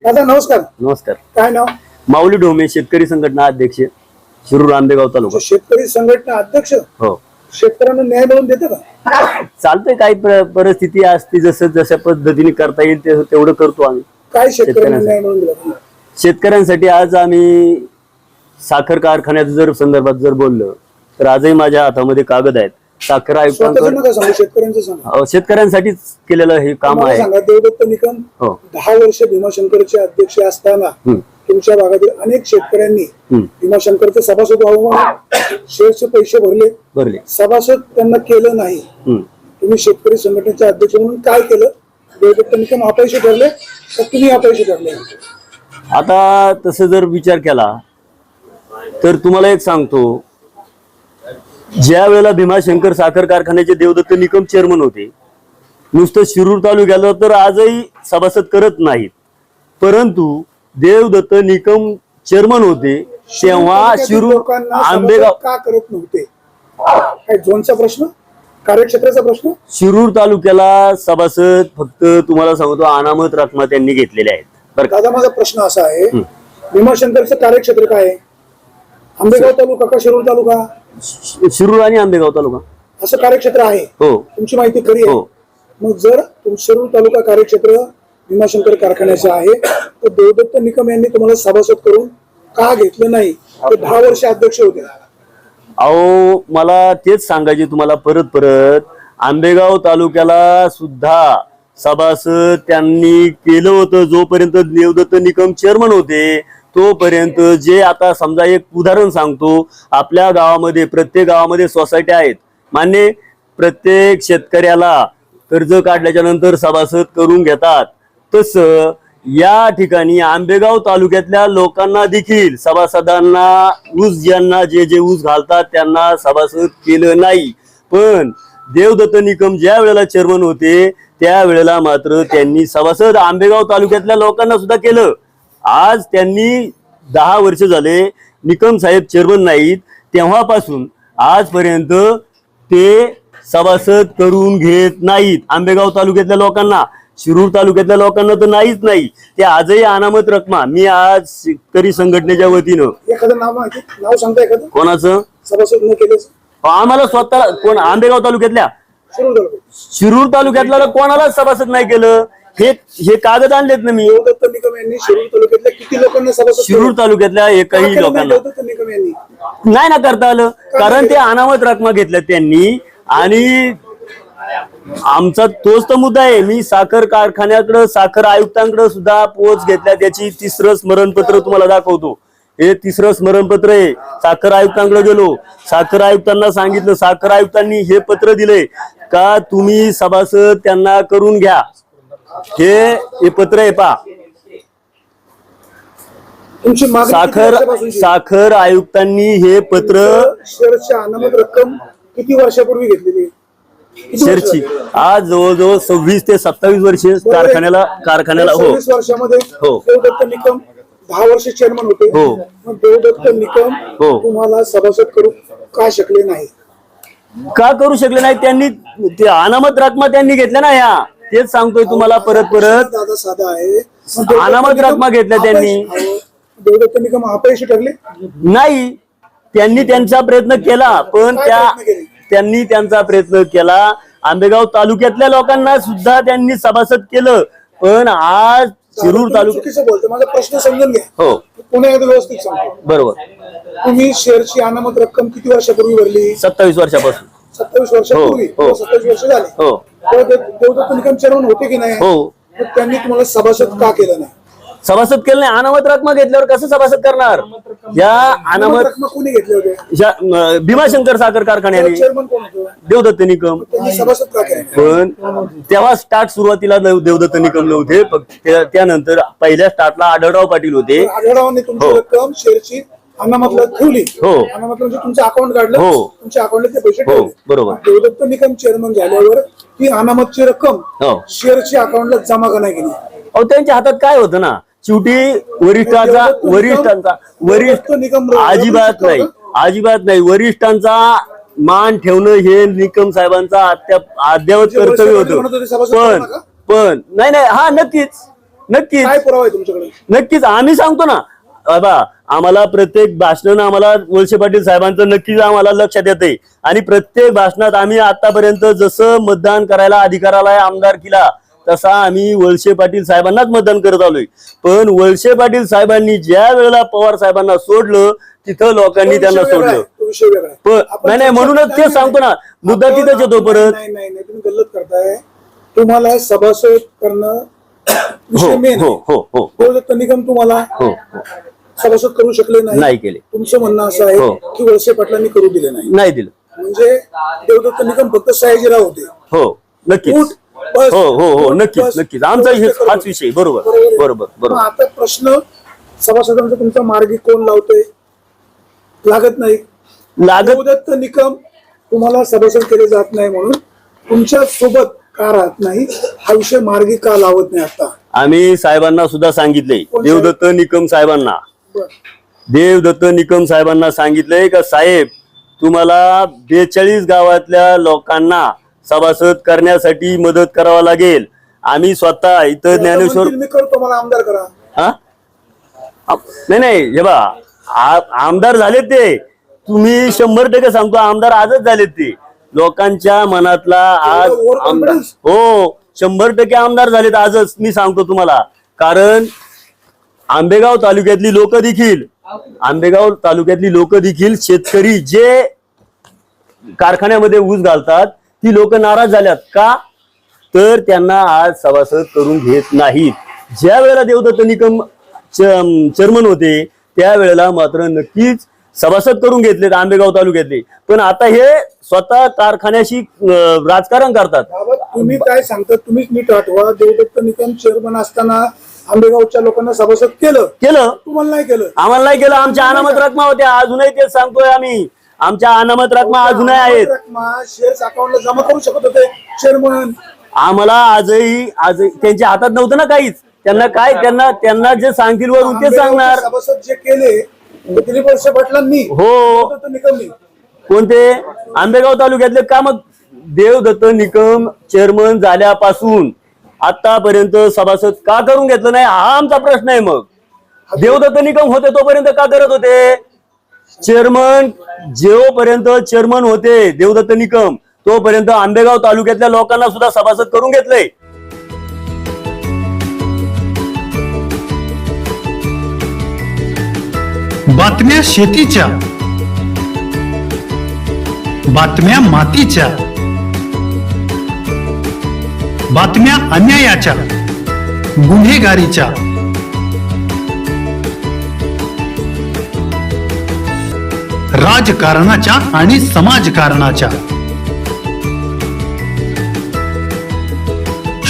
दादा नमस्कार. नमस्कार. काय नाव? माऊली ढोमे, शेतकरी संघटना अध्यक्ष, शिरूर आंबेगाव तालुका. शेतकरी संघटना अध्यक्ष. हो. शेतकऱ्यांना न्याय मिळवून देतं का? चालतंय, काही परिस्थिती असते जसं जशा पद्धतीने करता येईल तेवढं करतो आम्ही. काय शेतकऱ्यांना न्याय मिळवून दिला? शेतकऱ्यांसाठी आज आम्ही साखर कारखान्याच्या जर संदर्भात जर बोललं तर आजही माझ्या हातामध्ये कागद आहेत. साखर आयुक्तांकडे शेतकऱ्यांसाठीच केलेलं हे काम आहे. देवदत्त निकम 10 वर्ष भीमाशंकरचे अध्यक्ष असताना तुमच्या भागातील अनेक शेतकऱ्यांनी भीमाशंकरचे सभासद व्हावं, शेअरचे पैसे भरले, सभासद त्यांना केलं नाही. तुम्ही शेतकरी संघटनेचे अध्यक्ष म्हणून काय केलं? देवदत्त निकम अपयशी ठरले तर तुम्ही अपयशी ठरले? आता तसं जर विचार केला तर तुम्हाला एक सांगतो, ज्या वेळेला भीमाशंकर साखर कारखान्याचे देवदत्त निकम चेअरमन होते, नुसतं शिरूर तालुक्याला तर आजही सभासद करत नाहीत. परंतु देवदत्त निकम चेअरमन होते तेव्हा शिरूर आंबेगाव का करत नव्हते? काय झोनचा प्रश्न, कार्यक्षेत्राचा प्रश्न? शिरूर तालुक्याला सभासद फक्त तुम्हाला सांगतो अनामत रकमा त्यांनी घेतलेल्या आहेत. बरं दादा माझा प्रश्न असा आहे, भीमाशंकरचं कार्यक्षेत्र काय आहे? आंबेगाव तालुका का शिरूर तालुका? शिरूर आणि आंबेगाव तालुका असं कार्यक्षेत्र आहे. हो. तुमची माहिती खरी आहे? मग जर शिरूर तालुका कार्यक्षेत्र भीमाशंकर कारखान्याचं आहे तर देवदत्त निकम यांनी तुम्हाला सभासद करून का घेतलं नाही? ते 10 वर्ष अध्यक्ष होते. अहो, मला तेच सांगायचे तुम्हाला परत आंबेगाव तालुक्याला सुद्धा सभासद त्यांनी केलं होतं. जोपर्यंत देवदत्त निकम चेअरमन होते तोपर्यंत, जे आता समजा एक उदाहरण सांगतो, आपल्या गावामध्ये प्रत्येक गावामध्ये सोसायट्या आहेत मान्य, प्रत्येक शेतकऱ्याला कर्ज काढल्याच्या नंतर सभासद करून घेतात. तसं या ठिकाणी आंबेगाव तालुक्यातल्या लोकांना देखील सभासदांना ऊस, ज्यांना जे ऊस घालतात त्यांना सभासद केलं नाही. पण देवदत्त निकम ज्या वेळेला चेअरमन होते त्यावेळेला मात्र त्यांनी सभासद आंबेगाव तालुक्यातल्या लोकांना सुद्धा केलं. आज त्यांनी 10 वर्ष झाले निकम साहेब चेअरमन नाहीत, तेव्हापासून आजपर्यंत ते सभासद करून घेत नाहीत आंबेगाव तालुक्यातल्या लोकांना. शिरूर तालुक्यातल्या लोकांना तर नाहीच नाही. ते आजही अनामत रकमा, मी आज शेतकरी संघटनेच्या वतीनं एखादं नाव सांगता एखादं कोणाचं सभासद न केलं? आम्हाला स्वतःला कोण आंबेगाव तालुक्यातल्या, शिरूर तालुक्यातला कोणालाच सभासद नाही केलं. हे कागद आणलेत ना मी. देवदत्त निकम यांनी शिरूर तालुक्यातल्या किती लोकांना सभासद? शिरूर तालुक्यातल्या एकही लोकांना देवदत्त निकम यांनी नाही ना करता आलं, कारण ते अनामत रकमा घेतल्या त्यांनी. आणि आमचा तोच तर मुद्दा आहे. मी साखर कारखान्याकडे, साखर आयुक्तांकडे सुद्धा पोच घेतल्या. त्याची 3रं स्मरणपत्र तुम्हाला दाखवतो. हे 3रं स्मरणपत्र आहे. साखर आयुक्तांकडे गेलो, साखर आयुक्तांना सांगितलं, साखर आयुक्तांनी हे पत्र दिले का तुम्ही सभासद त्यांना करून घ्या. हे पत्र आहे पहा. साखर आयुक्तांनी हे पत्र, शेअरची अनामत रक्कम किती वर्षापूर्वी घेतलेली? शेअरची आज जवळजवळ 26 ते 27 वर्षे कारखान्याला हो. 26 वर्षामध्ये देवदत्त निकम 10 वर्ष चेअरमन होते. मग देवदत्त निकम तुम्हाला सभासद करू का शकले नाही? का करू शकले नाही? त्यांनी ते अनामत रकमा त्यांनी घेतल्या ना. ह्या तेच सांगतोय तुम्हाला परत दादा साधा आहे, अनामत रकमा घेतल्या त्यांनी. देवदत्त निकम अपयशी ठरले नाही. त्यांनी त्यांचा प्रयत्न केला, पण त्यांनी त्यांचा प्रयत्न केला. आंबेगाव तालुक्यातल्या लोकांना सुद्धा त्यांनी सभासद केलं. पण आज शिरूर तालुक्यात बोलतो, माझा प्रश्न समजून घ्या. हो, पुन्हा एकदा व्यवस्थित सांगतो. बरोबर. तुम्ही शेअरची अनामत रक्कम किती वर्षापूर्वी भरली? 27 वर्षापासून. 27 वर्षापूर्वी. 27 वर्ष झाले. देवदत्त निकम चेअरमन होते की नाही? हो. त्यांनी तुम्हाला सभासद का केलं नाही? सभासद केलं नाही. अनामत रकमा घेतल्यावर कसं सभासद करणार? या अनामत रकमा कोणी घेतले होते? भीमाशंकर साखर कारखान्याने. चेअरमन कोण होतं? देवदत्त निकम. सभासद का केलं? पण तेव्हा सुरुवातीला देवदत्त निकम नव्हते. त्यानंतर पहिल्या स्टार्टला आढळराव पाटील होते. आढळरावांनी तुमची रक्कम शेअरची अनामतला ठेवली. अनामत म्हणजे तुमचं अकाउंट काढलं, तुमच्या अकाउंटला ते पैसे ठेवले. बरोबर. देवदत्त निकम चेअरमन झाल्यावर ती अनामतची रक्कम शेअरची अकाउंटला जमा का नाही केली? अहो, त्यांच्या हातात काय होतं ना, शेवटी वरिष्ठांचा अजिबात नाही वरिष्ठांचा मान ठेवणं हे निकम साहेबांचा अद्यावत कर्तव्य होतं. पण नाही, हा नक्कीच नक्कीच. काय पुरावा आहे तुमच्याकडे? नक्कीच आम्ही सांगतो ना बाबा, आम्हाला प्रत्येक भाषण आम्हाला वळसे पाटील साहेबांचं नक्कीच आम्हाला लक्षात येते आणि प्रत्येक भाषणात आम्ही आतापर्यंत जसं मतदान करायला अधिकाराला आहे आमदारकीला, तसा आम्ही वळसे पाटील साहेबांनाच मतदान करत आलोय. पण वळसे पाटील साहेबांनी ज्या वेळेला पवार साहेबांना सोडलं तिथं लोकांनी त्यांना सोडलं. तो विषय वेगळा आहे. पण नाही म्हणूनच ते सांगतो ना, मुद्दा तिथंच येतो परत. नाही नाही नाही, तुम्ही गल्लत करताय. तुम्हाला सभासद करणं हो विषय मेन हो हो हो देवदत्त निकम तुम्हाला हो सभासद करू शकले नाही केले. तुमचं म्हणणं असं आहे हो. की वळसे पाटलांनी करू दिले नाही दिलं. म्हणजे देवदत्त निकम फक्त सयाजीराव होते. हो नक्कीच. उठ, बस, हो हो हो उठ, नक्कीच बस. नक्कीच आमचा हाच विषय. बरोबर बरोबर मग बरोबर. आता प्रश्न सभासदांचा तुमचा मार्गी कोण लावतोय? लागत नाही. लागत देवदत्त निकम तुम्हाला सभासद केले जात नाही म्हणून तुमच्या सोबत का राहत नाही, हा विषय मार्गी का लावत नाही? आता आम्ही साहेबांना सुद्धा सांगितले, देवदत्त निकम साहेबांना, बरं. देवदत्त निकम साहेबांना सांगितलंय का साहेब, तुम्हाला 42 गावातल्या लोकांना सभासद करण्यासाठी मदत करावा लागेल. आम्ही स्वतः इथं ज्ञानेश्वर म्हणतील, मी करतो, मला आमदार करा. हा नाही नाही हे बा, आमदार झाले ते, तुम्ही 100% सांगतो आमदार आजच झालेत ते. लोकांच्या मनातला आज over आमदार, confidence? हो 100% आमदार झालेत आजच. मी सांगतो तुम्हाला, कारण आंबेगाव तालुक्यातली लोक देखील शेतकरी जे कारखान्यामध्ये ऊस घालतात ती लोक नाराज झाल्यात का, तर त्यांना आज सभासद करून घेत नाहीत. ज्या वेळेला देवदत्त निकम चेअरमन होते त्यावेळेला मात्र नक्कीच सभासद करून घेतलेत आंबेगाव तालुक्यातले. पण आता हे स्वतः कारखान्याशी राजकारण करतात. बाबा, तुम्ही काय सांगता तुम्हीच नीट आठवा. देवदत्त निकम चेअरमन असताना आंबेगावच्या लोकांना सभासद केलं, तुम्हाला नाही केलं. आम्हाला नाही केलं. आमच्या अनामत रकमा होत्या, अजूनही तेच सांगतोय आम्ही. आमच्या अनामत रकमा अजूनही आहेत. शेअर्स अकाउंटला जमा करू शकत होते चेअरमन. आम्हाला आजही त्यांच्या हातात नव्हतं ना काहीच. त्यांना जे सांगतील वरून ते सांगणार. सभासद जे केले दिलीप वळसे पाटलांनी, हो. देवदत्त निकमनी. कोणते? आंबेगाव तालुक्यातले का? मग देवदत्त निकम चेअरमन झाल्यापासून आतापर्यंत सभासद का करून घेतलं नाही, हा आमचा प्रश्न आहे. मग देवदत्त निकम होते तोपर्यंत का करत होते? चेअरमन जोपर्यंत चेअरमन होते देवदत्त निकम, तोपर्यंत आंबेगाव तालुक्यातल्या लोकांना सुद्धा सभासद करून घेतलंय. बातम्या शेतीच्या, बातम्या मातीच्या, बातम्या अन्यायाच्या, गुन्हेगारीच्या, राजकारणाच्या आणि समाजकारणाच्या,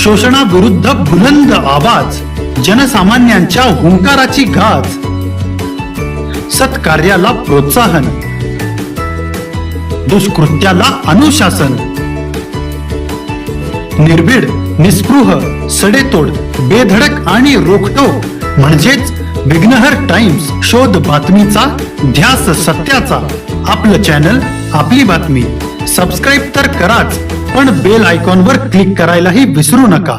शोषणाविरुद्ध बुलंद आवाज, जनसामान्यांच्या हुंकाराची गाज, सत्कार्याला प्रोत्साहन, दुष्कृत्याला अनुशासन, निर्भीड, निस्पृह, सडेतोड, बेधडक आणि रोखटोक म्हणजेच विघ्नहर टाइम्स. शोध बातमीचा, ध्यास सत्याचा. आपलं चॅनल, आपली बातमी. सबस्क्राईब तर कराच, पण बेल आयकॉनवर क्लिक करायलाही विसरू नका.